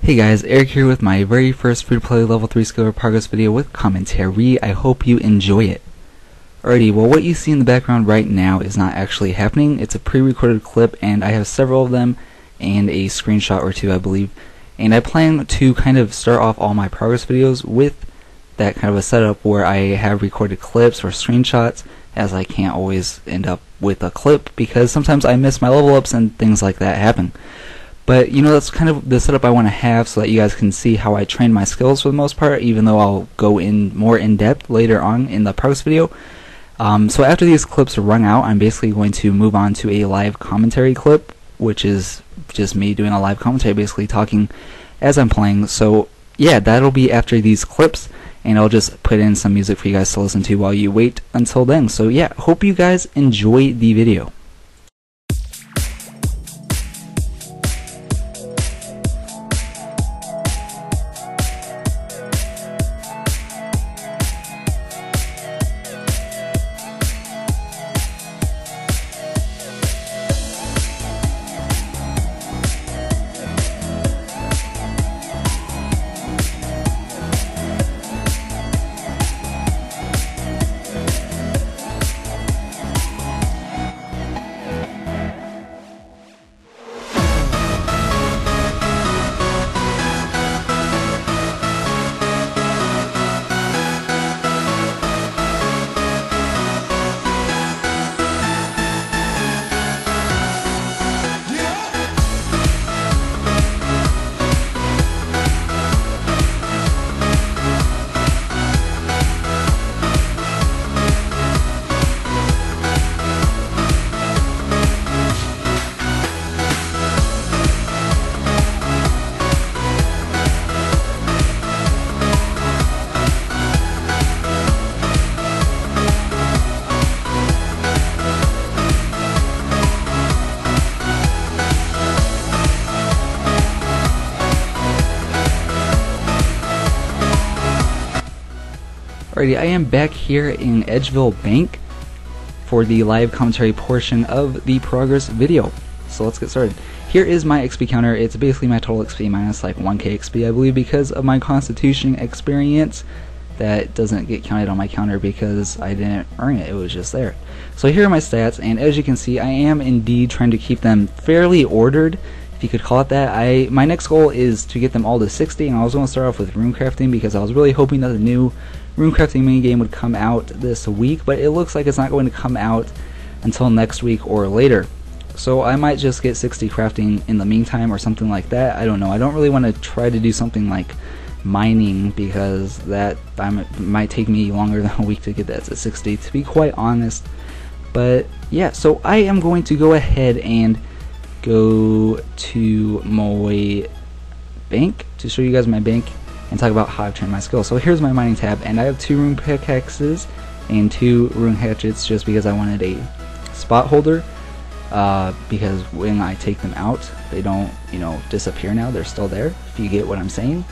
Hey guys, Eric here with my very first free-to-play level 3 skill progress video with commentary. I hope you enjoy it. Alrighty, well what you see in the background right now is not actually happening. It's a pre-recorded clip and I have several of them and a screenshot or two I believe. And I plan to kind of start off all my progress videos with that kind of a setup where I have recorded clips or screenshots, as I can't always end up with a clip because sometimes I miss my level ups and things like that happen. But you know, that's kind of the setup I want to have so that you guys can see how I train my skills for the most part, even though I'll go in more in depth later on in the progress video. So after these clips are run out, I'm basically going to move on to a live commentary clip, which is just me doing a live commentary, basically talking as I'm playing. So yeah, that'll be after these clips, and I'll just put in some music for you guys to listen to while you wait until then. So yeah, hope you guys enjoy the video. Alrighty, I am back here in Edgeville Bank for the live commentary portion of the progress video. So let's get started. Here is my XP counter. It's basically my total XP minus like 1k XP, I believe, because of my Constitution experience. That doesn't get counted on my counter because I didn't earn it, it was just there. So here are my stats, and as you can see, I am indeed trying to keep them fairly ordered, if you could call it that. My next goal is to get them all to 60, and I was going to start off with rune crafting because I was really hoping that the new rune crafting minigame would come out this week, but it looks like it's not going to come out until next week or later. So I might just get 60 crafting in the meantime or something like that. I don't know. I don't really want to try to do something like mining because that might take me longer than a week to get that to 60, to be quite honest. But yeah, so I am going to go ahead and go to my bank to show you guys my bank and talk about how I've trained my skills. So here's my mining tab, and I have 2 rune pickaxes and 2 rune hatchets just because I wanted a spot holder, because when I take them out they don't, you know, disappear now, they're still there, if you get what I'm saying.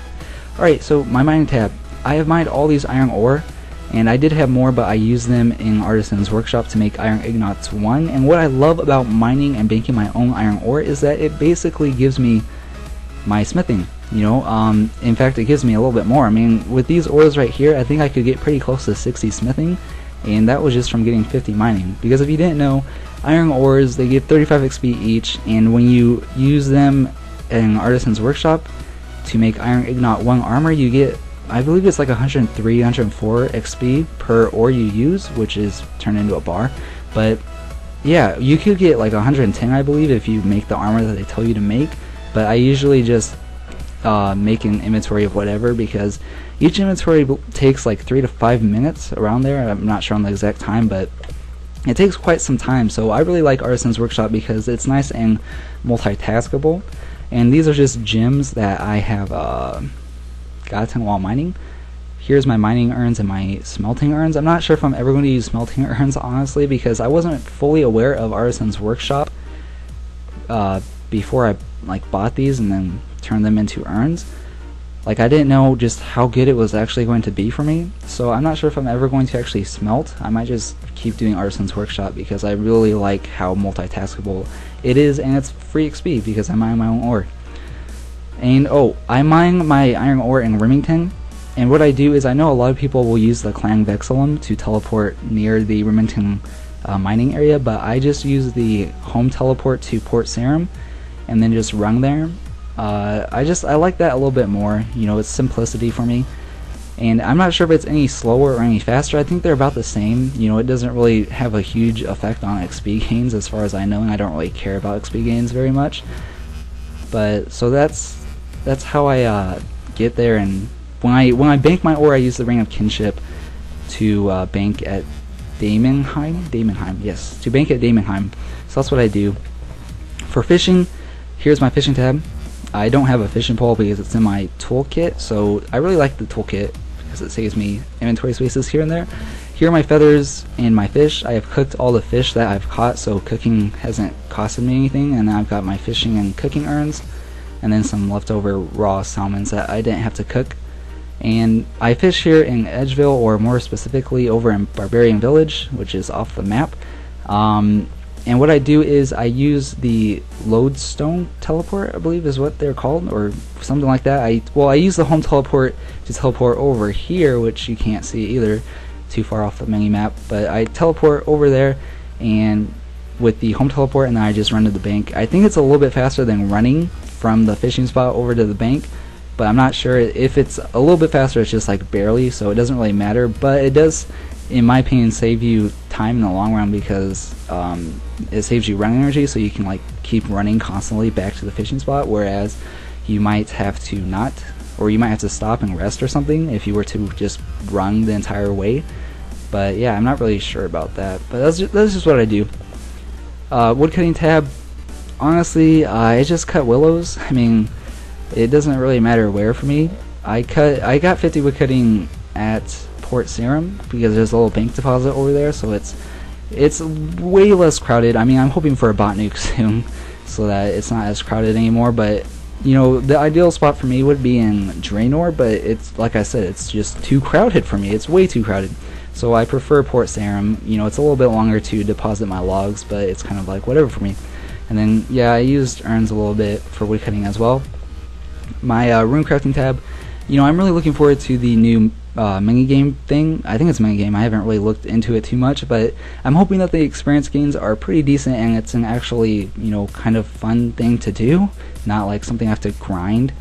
Alright, so my mining tab, I have mined all these iron ore, and I did have more, but I used them in Artisan's Workshop to make Iron Ignites 1, and what I love about mining and banking my own iron ore is that it basically gives me my smithing, you know. In fact, it gives me a little bit more. I mean, with these ores right here, I think I could get pretty close to 60 smithing, and that was just from getting 50 mining, because if you didn't know, iron ores, they give 35 XP each, and when you use them in Artisan's Workshop to make Iron Ignite 1 armor, you get, I believe it's like 103, 104 XP per ore you use, which is turned into a bar. But yeah, you could get like 110, I believe, if you make the armor that they tell you to make. But I usually just make an inventory of whatever, because each inventory takes like 3 to 5 minutes around there. I'm not sure on the exact time, but it takes quite some time. So I really like Artisan's Workshop because it's nice and multitaskable. And these are just gems that I have gotten while mining. Here's my mining urns and my smelting urns. I'm not sure if I'm ever going to use smelting urns, honestly, because I wasn't fully aware of Artisan's Workshop before I like bought these and then turned them into urns. Like, I didn't know just how good it was actually going to be for me, so I'm not sure if I'm ever going to actually smelt. I might just keep doing Artisan's Workshop because I really like how multitaskable it is, and it's free XP because I mine my own ore. And oh, I mine my iron ore in Remington, and what I do is I know a lot of people will use the Clang Vexillum to teleport near the Remington mining area, but I just use the home teleport to Port Sarim and then just run there. I like that a little bit more, you know, it's simplicity for me. And I'm not sure if it's any slower or any faster. I think they're about the same. You know, it doesn't really have a huge effect on XP gains as far as I know, and I don't really care about XP gains very much. But so that's how I get there. And when I bank my ore, I use the Ring of Kinship to bank at Daemonheim, yes, to bank at Daemonheim. So that's what I do. For fishing, here's my fishing tab. I don't have a fishing pole because it's in my toolkit, so I really like the toolkit because it saves me inventory spaces here and there. Here are my feathers and my fish. I have cooked all the fish that I've caught, so cooking hasn't costed me anything, and then I've got my fishing and cooking urns, and then some leftover raw salmons that I didn't have to cook. And I fish here in Edgeville, or more specifically over in Barbarian Village, which is off the map. And what I do is I use the lodestone teleport, I believe is what they're called, or something like that. I use the home teleport to teleport over here, which you can't see either, too far off the mini map. But I teleport over there, and with the home teleport, and then I just run to the bank. I think it's a little bit faster than running from the fishing spot over to the bank, but I'm not sure if it's a little bit faster. It's just like barely, so it doesn't really matter. But it does, in my opinion, save you time in the long run because it saves you running energy, so you can like keep running constantly back to the fishing spot, whereas you might have to not, or you might have to stop and rest or something if you were to just run the entire way. But yeah, I'm not really sure about that, but that's just what I do. Woodcutting tab, honestly, I just cut willows. I mean, it doesn't really matter where for me. I got 50 woodcutting at Port Sarim because there's a little bank deposit over there, so it's way less crowded. I mean, I'm hoping for a bot nuke soon so that it's not as crowded anymore, but you know, the ideal spot for me would be in Draenor, but it's like I said, it's just too crowded for me. It's way too crowded. So I prefer Port Sarim. You know, it's a little bit longer to deposit my logs, but it's kind of like whatever for me. And then yeah, I used urns a little bit for woodcutting as well. My rune crafting tab, you know, I'm really looking forward to the new minigame thing. I think it's a minigame. I haven't really looked into it too much, but I'm hoping that the experience gains are pretty decent and it's an actually, you know, kind of fun thing to do, not like something I have to grind.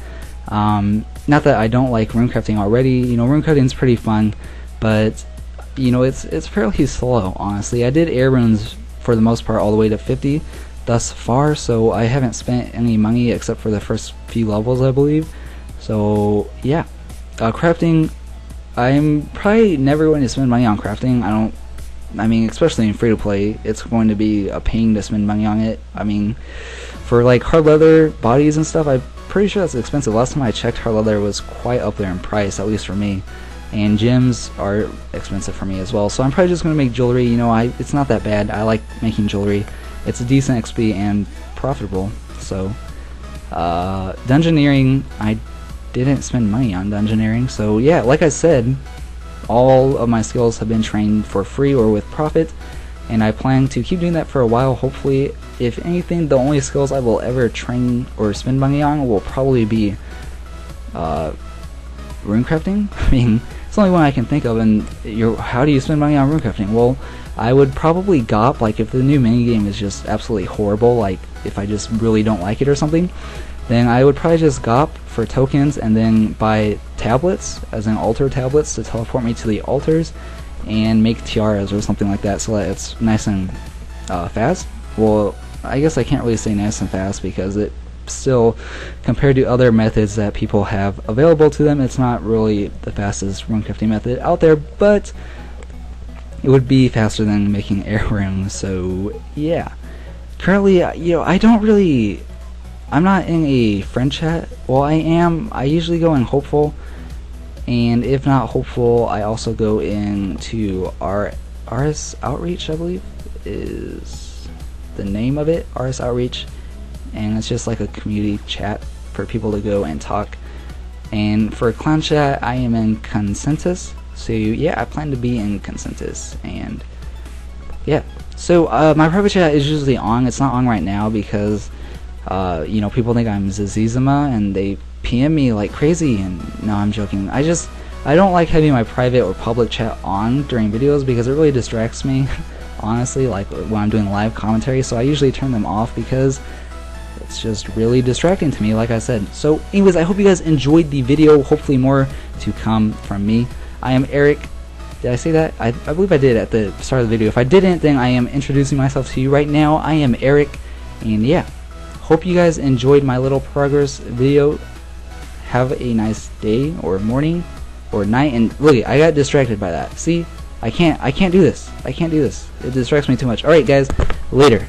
Not that I don't like runecrafting already. You know, runecrafting's pretty fun, but you know, it's fairly slow, honestly. I did air runes for the most part all the way to 50 thus far, so I haven't spent any money except for the first few levels, I believe. So yeah, crafting, I'm probably never going to spend money on crafting. I mean, especially in free-to-play, it's going to be a pain to spend money on it. I mean, for like hard leather bodies and stuff, I'm pretty sure that's expensive. Last time I checked, hard leather was quite up there in price, at least for me. And gems are expensive for me as well. So I'm probably just going to make jewelry. You know, it's not that bad. I like making jewelry. It's a decent XP and profitable. So, dungeoneering, I didn't spend money on dungeoneering. So yeah, like I said, all of my skills have been trained for free or with profit, and I plan to keep doing that for a while. Hopefully, if anything, the only skills I will ever train or spend money on will probably be runecrafting. I mean, it's the only one I can think of. And how do you spend money on runecrafting? Well, I would probably GOP, like if the new minigame is just absolutely horrible, like if I just really don't like it or something, then I would probably just GOP for tokens and then buy tablets, as in altar tablets, to teleport me to the altars and make tiaras or something like that, so that it's nice and fast. Well, I guess I can't really say nice and fast because it still, compared to other methods that people have available to them, it's not really the fastest runecrafting method out there, but it would be faster than making air runes. So yeah, currently, you know, I'm not in a friend chat. Well, I am. I usually go in hopeful, and if not hopeful, I also go into RS Outreach, I believe is the name of it, RS Outreach, and it's just like a community chat for people to go and talk. And for clan chat, I am in Consensus. So yeah, I plan to be in Consensus, and yeah. So my private chat is usually on. It's not on right now because You know, people think I'm Zazizima and they PM me like crazy, and no, I'm joking. I don't like having my private or public chat on during videos because it really distracts me, honestly, like when I'm doing live commentary, so I usually turn them off because it's just really distracting to me, like I said. So anyways, I hope you guys enjoyed the video. Hopefully more to come from me. I am Eric. Did I say that? I believe I did at the start of the video. If I didn't, then I am introducing myself to you right now. I am Eric, and yeah, hope you guys enjoyed my little progress video. Have a nice day or morning or night. And look, I got distracted by that. See, I can't do this. I can't do this. It distracts me too much. Alright guys, later.